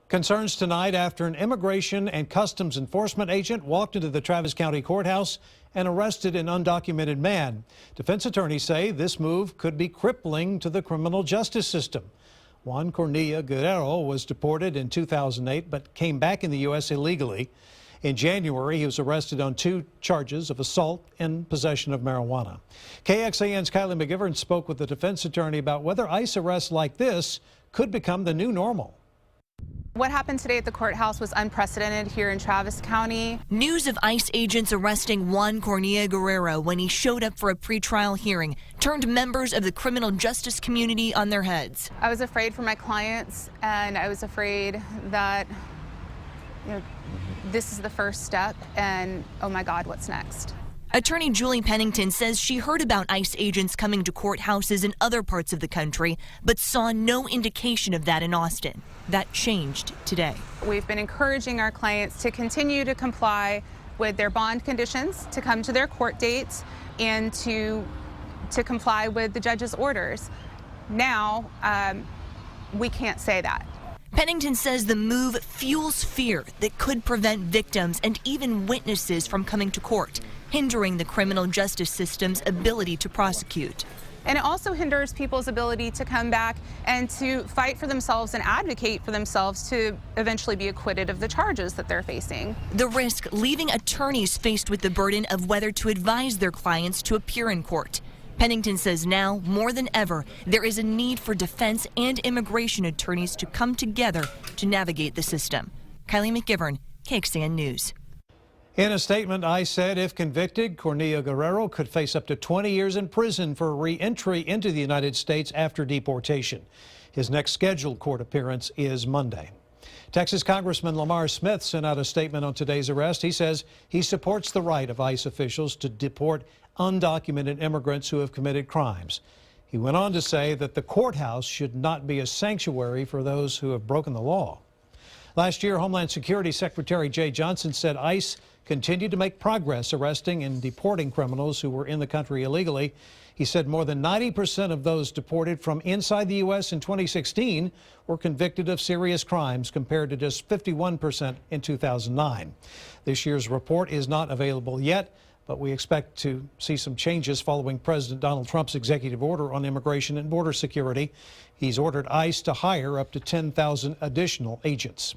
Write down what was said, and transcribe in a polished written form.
Concerns tonight after an immigration and customs enforcement agent walked into the Travis County Courthouse and arrested an undocumented man. Defense attorneys say this move could be crippling to the criminal justice system. Juan Cornilla-Guerrero was deported in 2008 but came back in the U.S. illegally. In January, he was arrested on 2 charges of assault and possession of marijuana. KXAN's Kylie McGivern spoke with the defense attorney about whether ICE arrests like this could become the new normal. What happened today at the courthouse was unprecedented here in Travis County. News of ICE agents arresting Juan Cornilla-Guerrero when he showed up for a pretrial hearing turned members of the criminal justice community on their heads. I was afraid for my clients, and I was afraid that, this is the first step, and oh my God, what's next? Attorney Julie Pennington says she heard about ICE agents coming to courthouses in other parts of the country, but saw no indication of that in Austin. That changed today. We've been encouraging our clients to continue to comply with their bond conditions, to come to their court dates, and to comply with the judge's orders. Now, we can't say that. Pennington says the move fuels fear that could prevent victims and even witnesses from coming to court, hindering the criminal justice system's ability to prosecute. And it also hinders people's ability to come back and to fight for themselves and advocate for themselves to eventually be acquitted of the charges that they're facing. The risk leaving attorneys faced with the burden of whether to advise their clients to appear in court. Pennington says now, more than ever, there is a need for defense and immigration attorneys to come together to navigate the system. Kylie McGivern, KXAN News. In a statement, ICE said if convicted, Cornilla-Guerrero could face up to 20 years in prison for re-entry into the United States after deportation. His next scheduled court appearance is Monday. Texas Congressman Lamar Smith sent out a statement on today's arrest. He says he supports the right of ICE officials to deport undocumented immigrants who have committed crimes. He went on to say that the courthouse should not be a sanctuary for those who have broken the law. Last year, Homeland Security Secretary Jay Johnson said ICE continued to make progress arresting and deporting criminals who were in the country illegally. He said more than 90% of those deported from inside the U.S. in 2016 were convicted of serious crimes, compared to just 51% in 2009. This year's report is not available yet, but we expect to see some changes following President Donald Trump's executive order on immigration and border security. He's ordered ICE to hire up to 10,000 additional agents.